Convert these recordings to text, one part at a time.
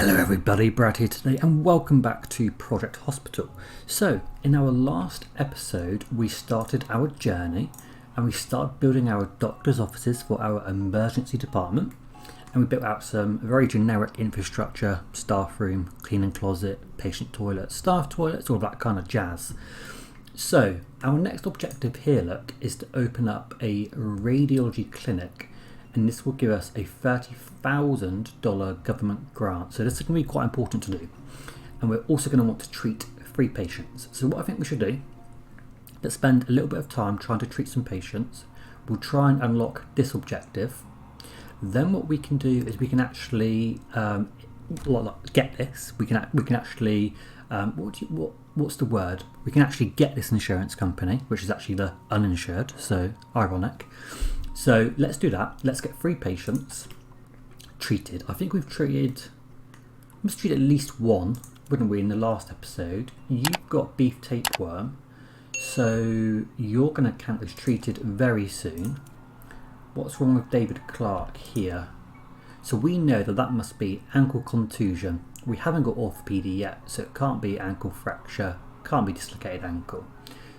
Hello everybody, Brad here today and welcome back to Project Hospital. So in our last episode we started our journey and we started building our doctor's offices for our emergency department, and we built out some very generic infrastructure: staff room, cleaning closet, patient toilet, staff toilets, all that kind of jazz. So our next objective here, look, is to open up a radiology clinic, and this will give us a $30,000 government grant. So this is going to be quite important to do, and we're also going to want to treat 3 patients. So what I think we should do, let's spend a little bit of time trying to treat some patients. We'll try and unlock this objective. Then what we can do is we can actually get this. We can actually what's the word? We can actually get this insurance company, which is actually the uninsured. So ironic. So let's do that. Let's get 3 patients treated. I think we must treat at least 1, wouldn't we, in the last episode? You've got beef tapeworm, so you're going to count as treated very soon. What's wrong with David Clark here? So we know that must be ankle contusion. We haven't got orthopedy yet, so it can't be ankle fracture, can't be dislocated ankle.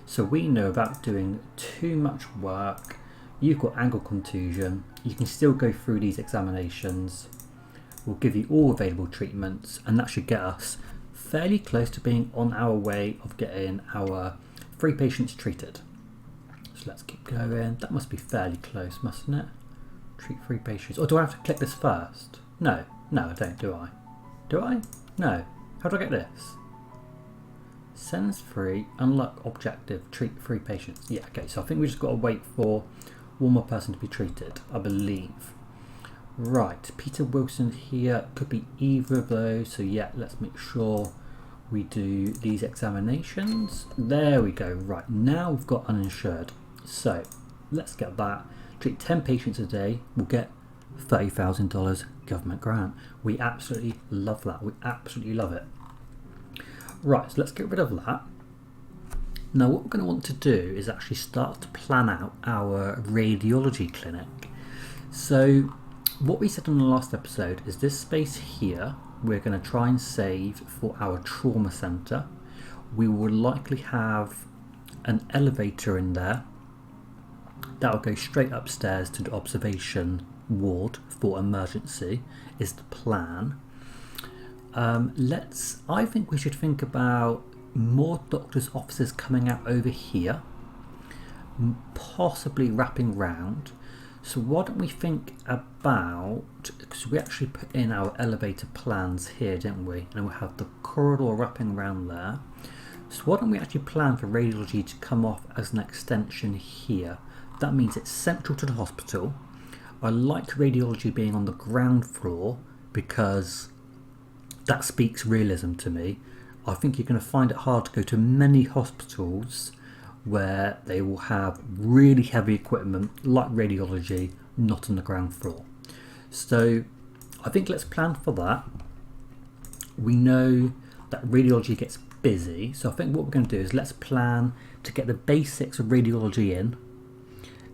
So we know without doing too much work, you've got ankle contusion. You can still go through these examinations. We'll give you all available treatments, and that should get us fairly close to being on our way of getting our 3 patients treated. So let's keep going. That must be fairly close, mustn't it? Treat 3 patients. Or do I have to click this first? No, I don't, do I? Do I? No. How do I get this? Sends 3, unlock objective, treat 3 patients. Yeah, okay, so I think we just got to wait for one more person to be treated, I believe. Right, Peter Wilson here, could be either of those. So yeah, let's make sure we do these examinations. There we go. Right, now we've got uninsured. So let's get that. Treat 10 patients a day. We'll get $30,000 government grant. We absolutely love that. We absolutely love it. Right, so let's get rid of that. Now what we're going to want to do is actually start to plan out our radiology clinic. So what we said in the last episode is this space here we're going to try and save for our trauma centre. We will likely have an elevator in there that will go straight upstairs to the observation ward for emergency, is the plan. I think we should think about more doctors' offices coming out over here, possibly wrapping round. So why don't we think about, because we actually put in our elevator plans here, didn't we? And we'll have the corridor wrapping around there. So why don't we actually plan for radiology to come off as an extension here? That means it's central to the hospital. I like radiology being on the ground floor because that speaks realism to me. I think you're going to find it hard to go to many hospitals where they will have really heavy equipment like radiology not on the ground floor. So I think let's plan for that. We know that radiology gets busy, so I think what we're going to do is let's plan to get the basics of radiology in,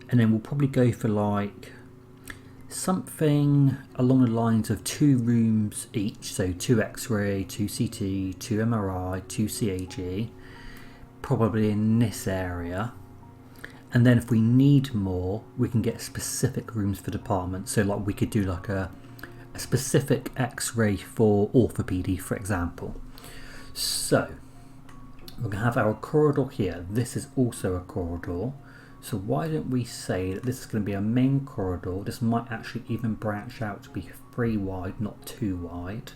and then we'll probably go for like something along the lines of 2 rooms each, so 2 X-ray, 2 CT, 2 MRI, 2 CAG, probably in this area. And then if we need more, we can get specific rooms for departments. So like we could do like a specific X-ray for orthopedy, for example. So we're going to have our corridor here. This is also a corridor. So why don't we say that this is going to be a main corridor. This might actually even branch out to be 3 wide, not 2 wide.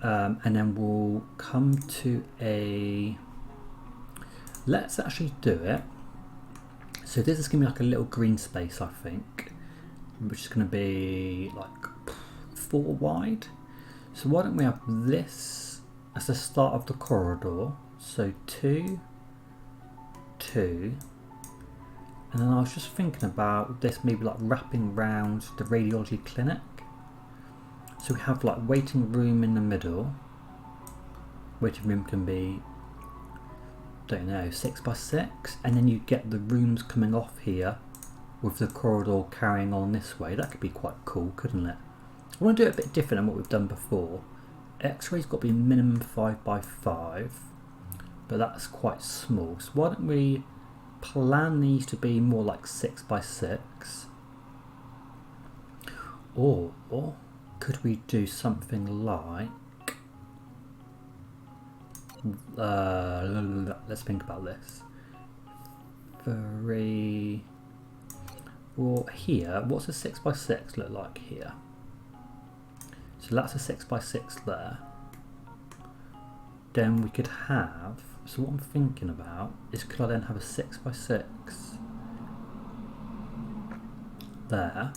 And then we'll come to a... Let's actually do it. So this is going to be like a little green space, I think, which is going to be like 4 wide. So why don't we have this as the start of the corridor? So 2, 2. And then I was just thinking about this maybe like wrapping round the radiology clinic. So we have like waiting room in the middle. Waiting room can be, don't know, 6 by 6, and then you get the rooms coming off here with the corridor carrying on this way. That could be quite cool, couldn't it? I want to do it a bit different than what we've done before. X-ray's got to be minimum 5 by 5, but that's quite small. So why don't we plan these to be more like 6 by 6? Or could we do something like, let's think about this. 3, well here, what's a 6 by 6 look like here? So that's a 6 by 6 there. Then we could have, so what I'm thinking about is, could I then have a 6 by 6 there?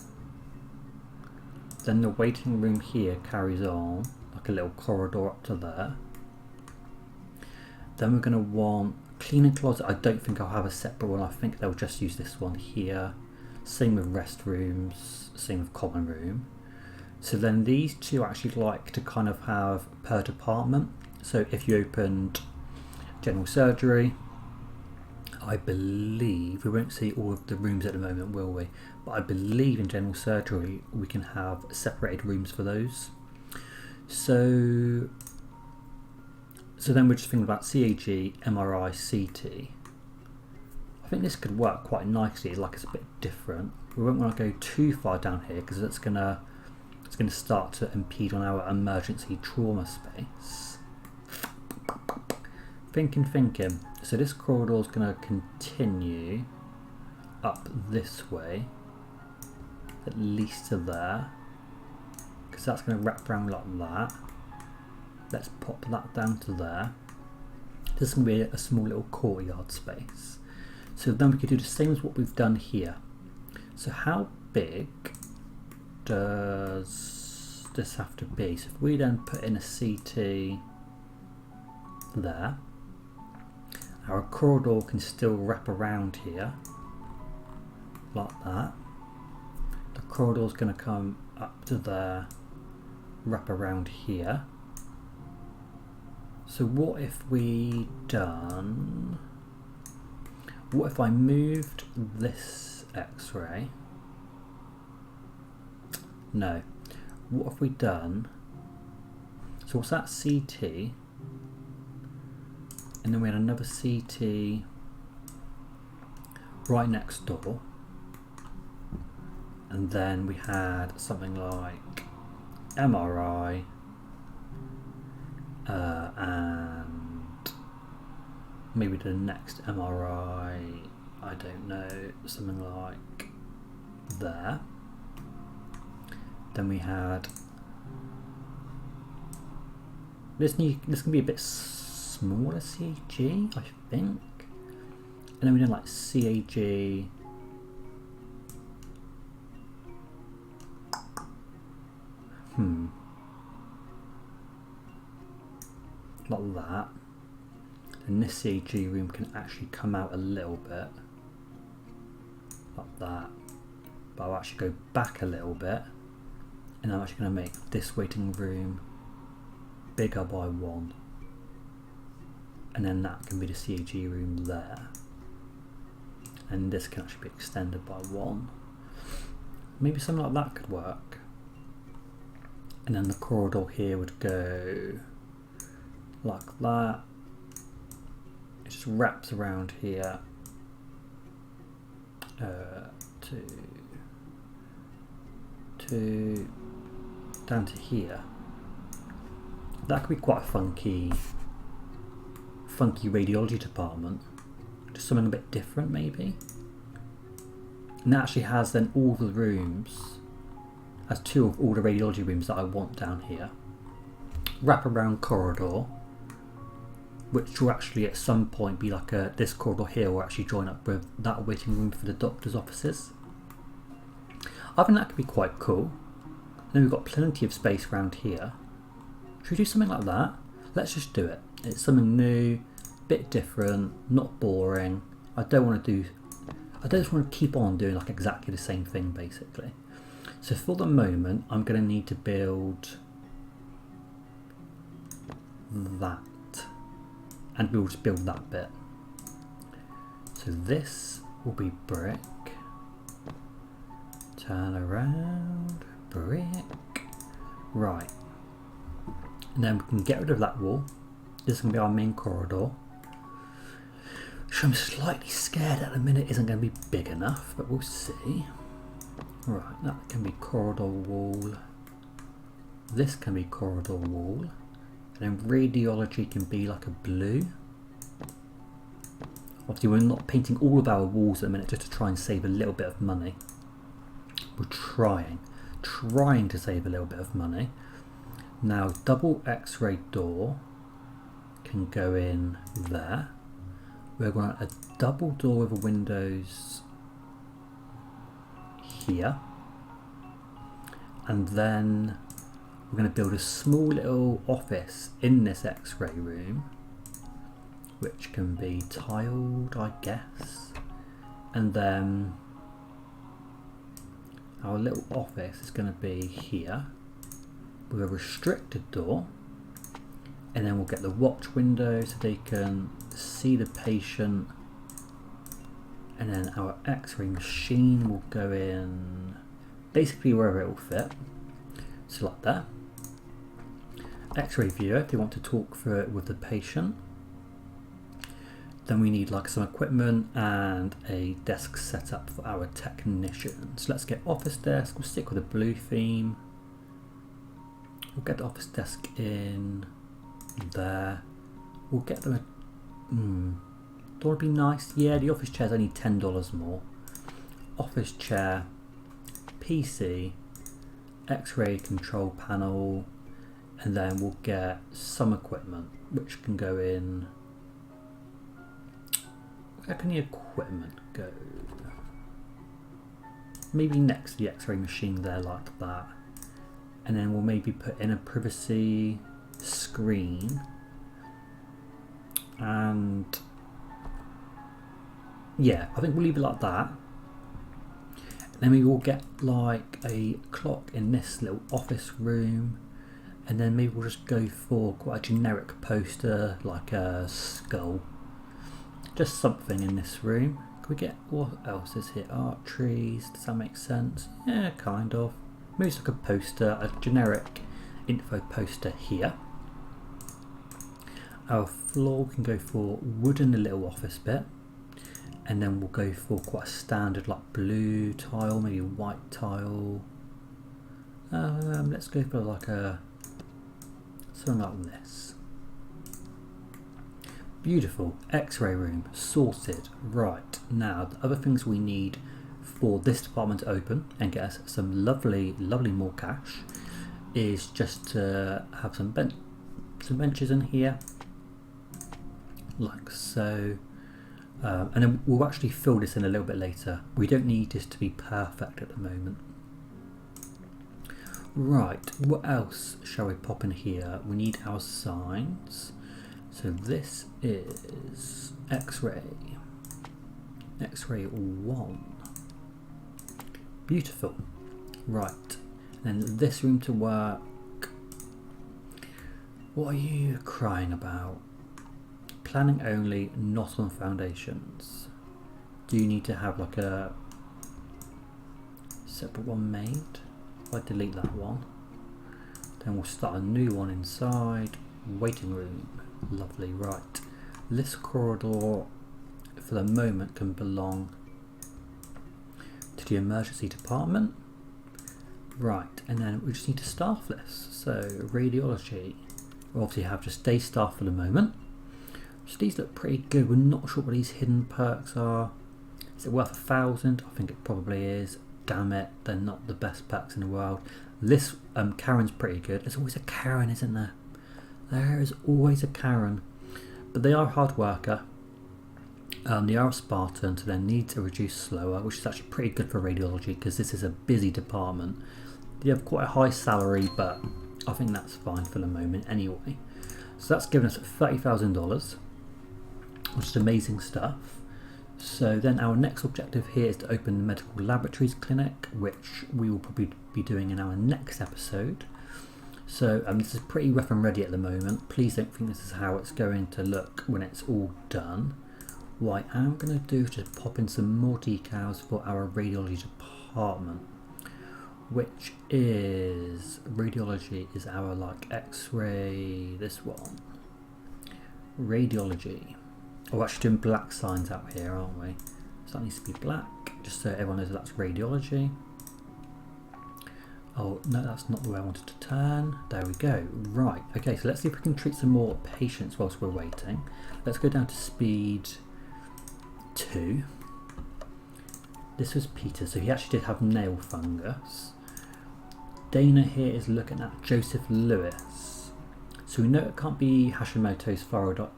Then the waiting room here carries on, like a little corridor up to there. Then we're going to want cleaning closet. I don't think I'll have a separate one. I think they'll just use this one here. Same with restrooms, same with common room. So then these two actually like to kind of have per department. So if you opened general surgery, I believe, we won't see all of the rooms at the moment, will we? But I believe in general surgery we can have separated rooms for those. So then we're just thinking about CAG, MRI, CT. I think this could work quite nicely, like it's a bit different. We won't want to go too far down here because it's gonna start to impede on our emergency trauma space. Thinking. So this corridor is going to continue up this way, at least to there, because that's going to wrap around like that. Let's pop that down to there. This is going to be a small little courtyard space. So then we could do the same as what we've done here. So how big does this have to be? So if we then put in a CT there, our corridor can still wrap around here like that. The corridor is going to come up to there, wrap around here. So what if I moved this X-ray? No. What have we done? So what's that, CT? And then we had another CT right next door. And then we had something like MRI and maybe the next MRI, I don't know, something like there. Then we had this can be a bit smaller CG, I think. And then we did like CAG. Like that. And this CAG room can actually come out a little bit. Like that. But I'll actually go back a little bit. And I'm actually going to make this waiting room bigger by 1. And then that can be the CAG room there. And this can actually be extended by 1. Maybe something like that could work. And then the corridor here would go like that. It just wraps around here to down to here. That could be quite a funky radiology department. Just something a bit different maybe. And that actually has then all the rooms, as 2 of all the radiology rooms that I want down here. Wrap around corridor, which will actually at some point be like this corridor here will actually join up with that waiting room for the doctor's offices. I think that could be quite cool. Then we've got plenty of space around here. Should we do something like that? Let's just do it. It's something new, bit different, not boring. I don't just want to keep on doing like exactly the same thing basically. So for the moment, I'm going to need to build that. And we'll just build that bit. So this will be brick. Turn around, brick. Right. And then we can get rid of that wall. This is going to be our main corridor, which I'm slightly scared at the minute isn't going to be big enough, but we'll see. Right, that can be corridor wall. This can be corridor wall. And then radiology can be like a blue. Obviously we're not painting all of our walls at the minute just to try and save a little bit of money. We're trying to save a little bit of money. Now double x-ray door can go in there. We're going to a double door with windows here. And then we're going to build a small little office in this x-ray room, which can be tiled, I guess. And then our little office is going to be here with a restricted door. And then we'll get the watch window so they can see the patient. And then our x-ray machine will go in basically wherever it will fit. So like that. X-ray viewer if they want to talk through it with the patient. Then we need like some equipment and a desk set up for our technicians. Let's get office desk. We'll stick with a blue theme. We'll get the office desk in there. We'll get them a... Don't want to be nice? Yeah, the office chair's only $10 more. Office chair, PC, X-ray control panel, and then we'll get some equipment which can go in. Where can the equipment go? Maybe next to the X-ray machine there like that. And then we'll maybe put in a privacy screen. And yeah, I think we'll leave it like that. And then we will get like a clock in this little office room. And then maybe we'll just go for quite a generic poster, like a skull. Just something in this room. Can we get, what else is here? Art trees, does that make sense? Yeah, kind of. Maybe it's like a poster, a generic info poster here. Our floor can go for wood in the little office bit. And then we'll go for quite a standard like blue tile, maybe white tile. Let's go for like a something like this. Beautiful. X-ray room sorted. Right, now the other things we need for this department to open and get us some lovely more cash is just to have some benches in here like so. And then we'll actually fill this in a little bit later. We don't need this to be perfect at the moment. Right, what else shall we pop in here? We need our signs. So this is X-ray. X-ray 1. Beautiful. Right, and then this room to work. What are you crying about? Planning only, not on foundations. Do you need to have like a separate one made? If I delete that one, then we'll start a new one inside. Waiting room. Lovely. Right, this corridor for the moment can belong to the emergency department. Right, and then we just need to staff this. So radiology, we'll obviously have just day staff for the moment. So these look pretty good. We're not sure what these hidden perks are. Is it worth 1,000? I think it probably is. Damn it, they're not the best perks in the world. This Karen's pretty good. There's always a Karen, isn't there? There is always a Karen. But they are a hard worker. They are a Spartan, so their needs are reduced slower, which is actually pretty good for radiology because this is a busy department. They have quite a high salary, but I think that's fine for the moment anyway. So that's given us $30,000, which is amazing stuff. So then our next objective here is to open the medical laboratories clinic, which we will probably be doing in our next episode. So this is pretty rough and ready at the moment. Please don't think this is how it's going to look when it's all done. What I am going to do is just pop in some more decals for our radiology department. which is radiology is our like X-ray. This one, radiology. Oh, we're actually doing black signs out here, aren't we? So that needs to be black, just so everyone knows that's radiology. Oh no, that's not the way I wanted to turn. There we go. Right. Okay, so let's see if we can treat some more patients whilst we're waiting. Let's go down to speed 2. This was Peter, so he actually did have nail fungus. Dana here is looking at Joseph Lewis. So we know it can't be Hashimoto's thyroiditis,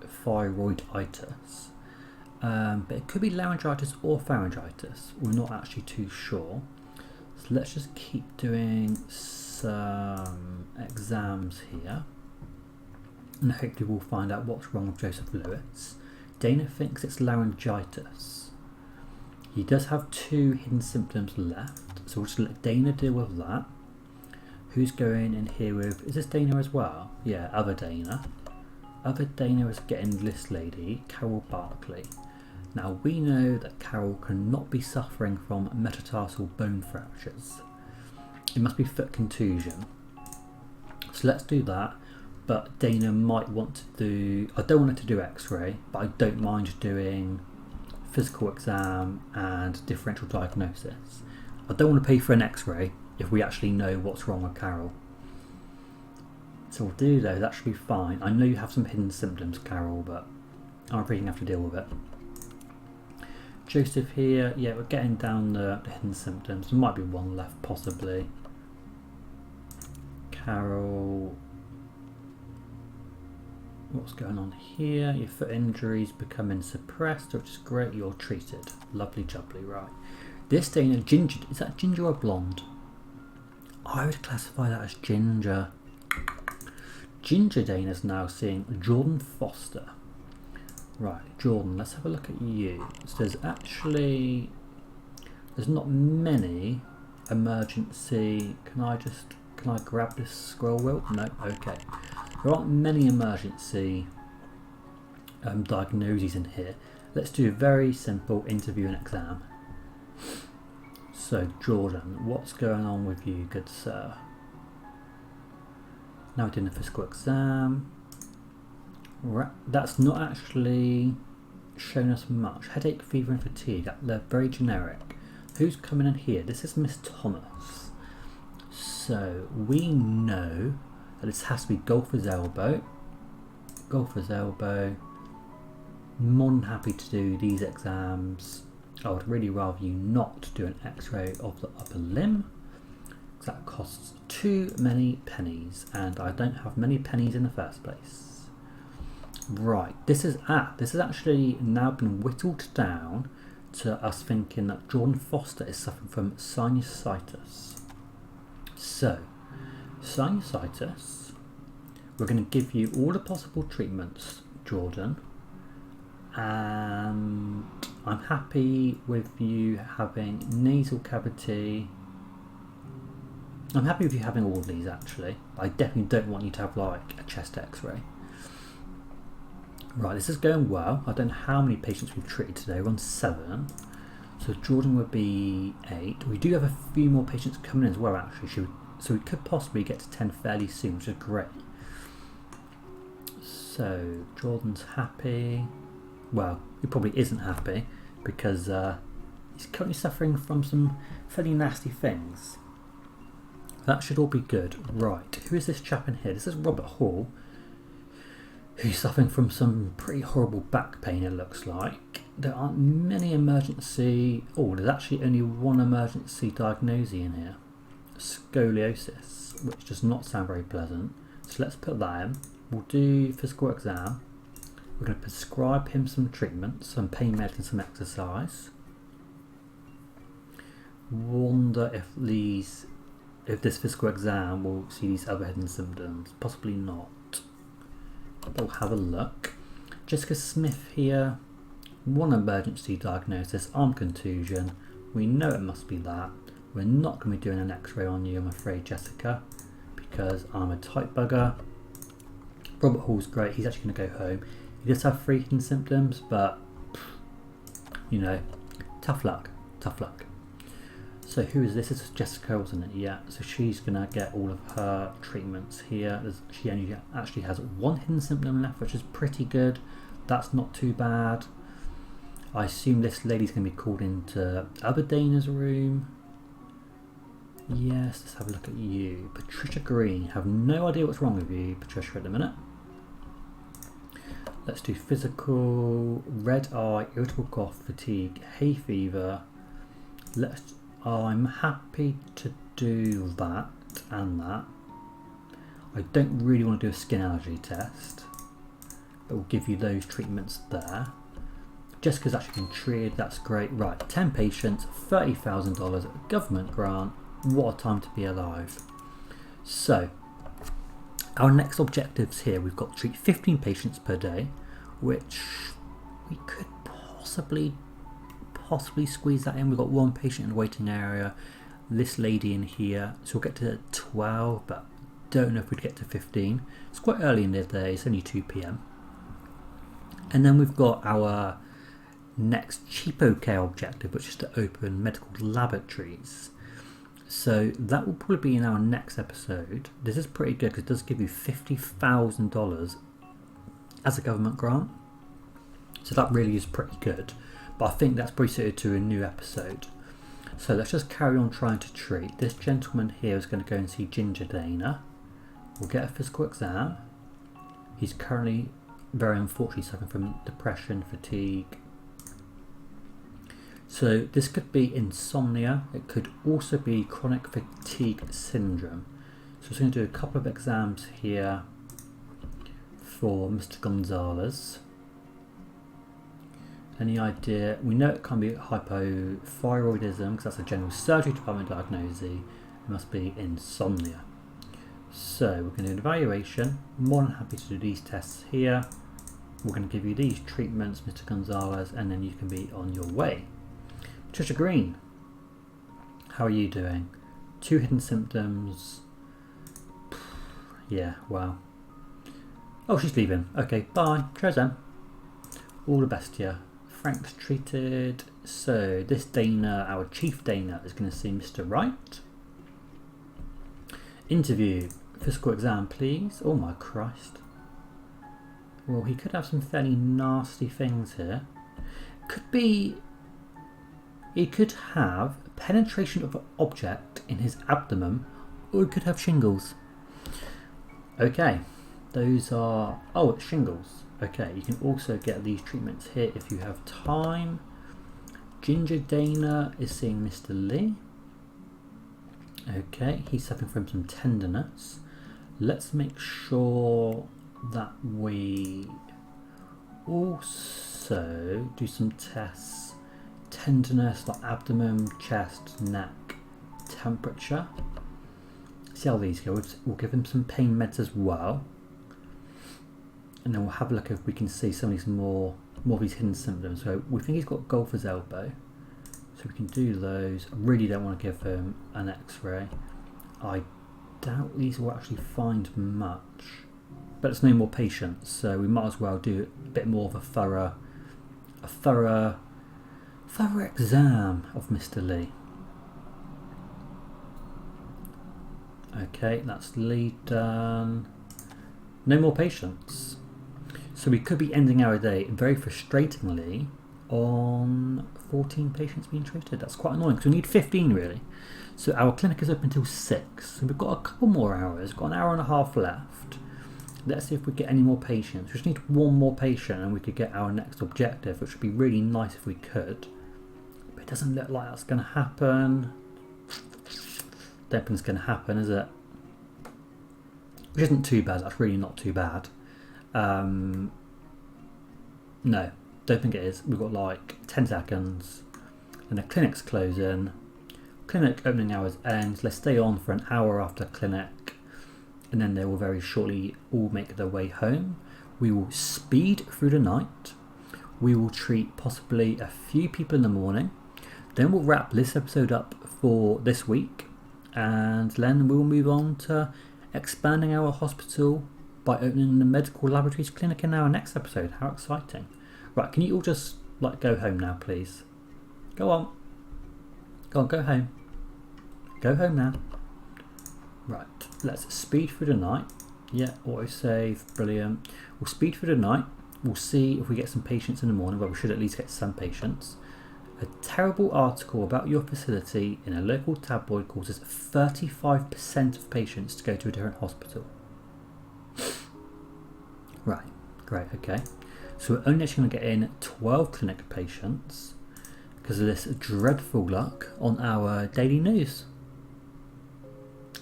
but it could be laryngitis or pharyngitis. We're not actually too sure. So let's just keep doing some exams here, and hopefully we'll find out what's wrong with Joseph Lewis. Dana thinks it's laryngitis. He does have 2 hidden symptoms left, so we'll just let Dana deal with that. Who's going in here with, is this Dana as well? Yeah, other Dana. Other Dana is getting this lady, Carol Barkley. Now we know that Carol cannot be suffering from metatarsal bone fractures. It must be foot contusion. So let's do that, but Dana might want to do, I don't want her to do x-ray, but I don't mind doing physical exam and differential diagnosis. I don't want to pay for an x-ray if we actually know what's wrong with Carol. So we'll do though, that should be fine. I know you have some hidden symptoms, Carol, but I'm really going to have to deal with it. Joseph here, yeah, we're getting down the hidden symptoms. There might be one left, possibly. Carol, what's going on here? Your foot injuries becoming suppressed, which is great. You're treated. Lovely jubbly, right. This Dana, ginger, is that ginger or blonde? I would classify that as ginger. Ginger Dana's now seeing Jordan Foster. Right, Jordan, let's have a look at you. So there's not many emergency, can I grab this scroll wheel? No, okay. There aren't many emergency diagnoses in here. Let's do a very simple interview and exam. So Jordan, what's going on with you, good sir? Now we're doing a physical exam. Right, that's not actually shown us much. Headache, fever and fatigue, they're very generic. Who's coming in here? This is Miss Thomas. So we know that this has to be golfer's elbow. Golfer's elbow. More than happy to do these exams. I would really rather you not do an x-ray of the upper limb, because that costs too many pennies, and I don't have many pennies in the first place. Right, this is actually now been whittled down to us thinking that Jordan Foster is suffering from sinusitis. So, sinusitis, we're going to give you all the possible treatments, Jordan, and I'm happy with you having nasal cavity. I'm happy with you having all of these actually. I definitely don't want you to have like a chest x-ray. Right, this is going well. I don't know how many patients we've treated today. We're on 7. So Jordan would be 8. We do have a few more patients coming in as well actually. So we could possibly get to 10 fairly soon, which is great. So Jordan's happy. Well, he probably isn't happy because he's currently suffering from some fairly nasty things. That should all be good. Right, who is this chap in here? This is Robert Hall, who's suffering from some pretty horrible back pain, it looks like. There aren't many emergency... Oh, there's actually only one emergency diagnosis in here. Scoliosis, which does not sound very pleasant. So let's put that in. We'll do physical exam. We're going to prescribe him some treatment, some pain medicine, some exercise. Wonder if this physical exam will see these other hidden symptoms. Possibly not. We'll have a look. Jessica Smith here. One emergency diagnosis, arm contusion. We know it must be that. We're not going to be doing an x-ray on you, I'm afraid, Jessica, because I'm a tight bugger. Robert Hall's great. He's actually going to go home. He does have 3 hidden symptoms, but you know, tough luck. Tough luck. So So who is this? This is Jessica, wasn't it? Yeah. So she's going to get all of her treatments here. She only actually has one hidden symptom left, which is pretty good. That's not too bad. I assume this lady's going to be called into other Dana's room. Yes, let's have a look at you. Patricia Green. Have no idea what's wrong with you, Patricia, at the minute. Let's do physical, red eye, irritable cough, fatigue, hay fever. I'm happy to do that and that. I don't really want to do a skin allergy test, but we'll give you those treatments there. Jessica's actually been treated, that's great. Right, 10 patients, $30,000 government grant. What a time to be alive. So, our next objectives here, we've got to treat 15 patients per day, which we could possibly squeeze that in. We've got one patient in the waiting area, this lady in here, so we'll get to 12, but don't know if we'd get to 15. It's quite early in the day, it's only 2 p.m. And then we've got our next cheapo care objective, which is to open medical laboratories. So that will probably be in our next episode. This is pretty good because it does give you $50,000 as a government grant. So that really is pretty good. But I think that's pretty suited to a new episode. So let's just carry on trying to treat. This gentleman here is going to go and see Ginger Dana. We'll get a physical exam. He's currently very unfortunately suffering from depression, fatigue. So this could be insomnia. It could also be chronic fatigue syndrome. So we're going to do a couple of exams here for Mr. Gonzalez. Any idea? We know it can be hypothyroidism because that's a general surgery department diagnosis. It must be insomnia. So we're going to do an evaluation. More than happy to do these tests here. We're going to give you these treatments, Mr. Gonzalez, and then you can be on your way. Patricia Green, how are you doing? 2 hidden symptoms. Yeah, wow. Oh, she's leaving. Okay, bye. Cheers then. All the best to you. Frank's treated. So this Dana, our chief Dana, is going to see Mr. Wright. Interview. Physical exam, please. Oh my Christ. Well, he could have some fairly nasty things here. Could be... He could have penetration of an object in his abdomen, or he could have shingles. Okay, those are... Oh, it's shingles. Okay, you can also get these treatments here if you have time. Ginger Dana is seeing Mr. Lee. Okay, he's suffering from some tenderness. Let's make sure that we also do some tests. Tenderness, like abdomen, chest, neck, temperature. See how these go. We'll give him some pain meds as well. And then we'll have a look if we can see some of these more of these hidden symptoms. So we think he's got golfer's elbow. So we can do those. I really don't want to give him an x-ray. I doubt these will actually find much. But it's no more patients, so we might as well do a bit more of a thorough exam of Mr. Lee. Okay, that's Lee done. No more patients. So we could be ending our day, very frustratingly, on 14 patients being treated. That's quite annoying because we need 15 really. So our clinic is open until 6. So we've got a couple more hours, got an hour and a half left. Let's see if we get any more patients. We just need one more patient and we could get our next objective, which would be really nice if we could. But it doesn't look like that's going to happen. Don't think it's going to happen, is it? Which isn't too bad. That's really not too bad. No, don't think it is. We've got like 10 seconds and the clinic's closing. Clinic opening hours ends. Let's stay on for an hour after clinic and then they will very shortly all make their way home. We will speed through the night. We will treat possibly a few people in the morning. Then we'll wrap this episode up for this week and then we'll move on to expanding our hospital by opening the medical laboratories clinic in our next episode. How exciting. Right, can you all just like go home now please? Go on, go home. Go home now. Right, let's speed through the night. Yeah, autosave, brilliant. We'll speed through the night. We'll see if we get some patients in the morning, but we should at least get some patients. A terrible article about your facility in a local tabloid causes 35% of patients to go to a different hospital. Right, great, okay. So we're only actually going to get in 12 clinic patients because of this dreadful luck on our daily news.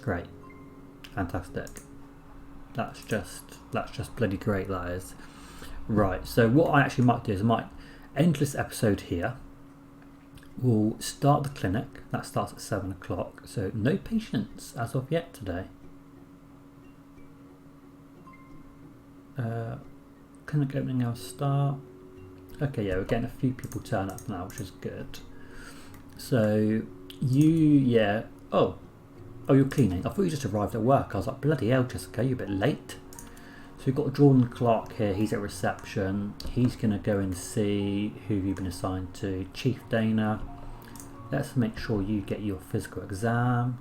Great, fantastic. That's just bloody great, that is. Right, so what I actually might do is I might end this episode here. We'll start the clinic. That starts at 7 o'clock. So no patients as of yet today. Clinic opening hours start. Okay, yeah, we're getting a few people turn up now, which is good. So yeah. Oh, you're cleaning. I thought you just arrived at work. I was like, bloody hell, Jessica, you're a bit late. So we've got Jordan Clark here. He's at reception. He's going to go and see who you've been assigned to. Chief Dana. Let's make sure you get your physical exam.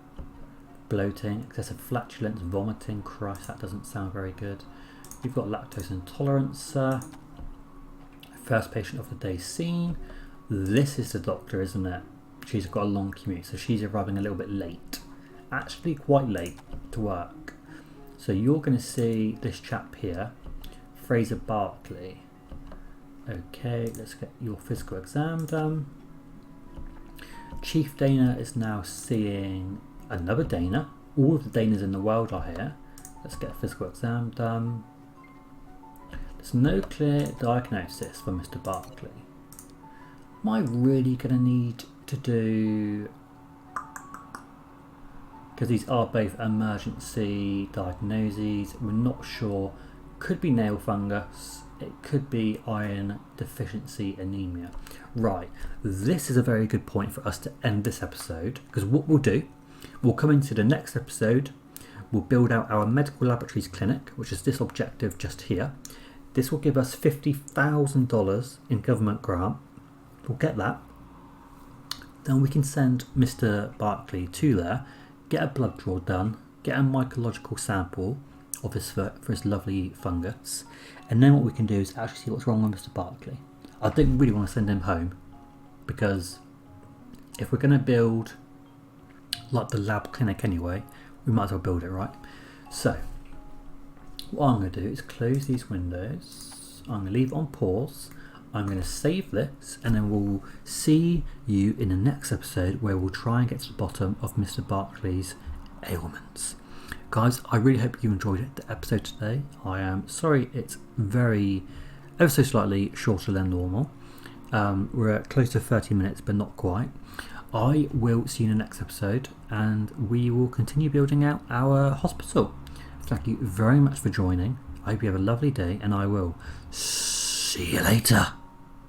Bloating, excessive flatulence, vomiting. Christ, that doesn't sound very good. You've got lactose intolerance. First patient of the day seen. This is the doctor, isn't it? She's got a long commute, so she's arriving a little bit late. Actually quite late to work. So you're going to see this chap here, Fraser Barkley. Okay, let's get your physical exam done. Chief Dana is now seeing another Dana. All of the Danas in the world are here. Let's get a physical exam done. There's no clear diagnosis for Mr. Barkley. Am I really going to need to do... Because these are both emergency diagnoses, we're not sure. Could be nail fungus, it could be iron deficiency anemia. Right, this is a very good point for us to end this episode, because what we'll do, we'll come into the next episode, we'll build out our medical laboratories clinic, which is this objective just here. This will give us $50,000 in government grant. We'll get that. Then we can send Mr. Barkley to there, get a blood draw done, get a mycological sample of his for his lovely fungus, and then what we can do is actually see what's wrong with Mr. Barkley. I don't really want to send him home, because if we're going to build like the lab clinic anyway, we might as well build it, right? So what I'm going to do is close these windows. I'm going to leave it on pause. I'm going to save this, and then we'll see you in the next episode where we'll try and get to the bottom of Mr. Barkley's ailments. Guys, I really hope you enjoyed the episode today. I am sorry it's ever so slightly shorter than normal. We're at close to 30 minutes, but not quite. I will see you in the next episode, and we will continue building out our hospital. Thank you very much for joining. I hope you have a lovely day, and I will see you later.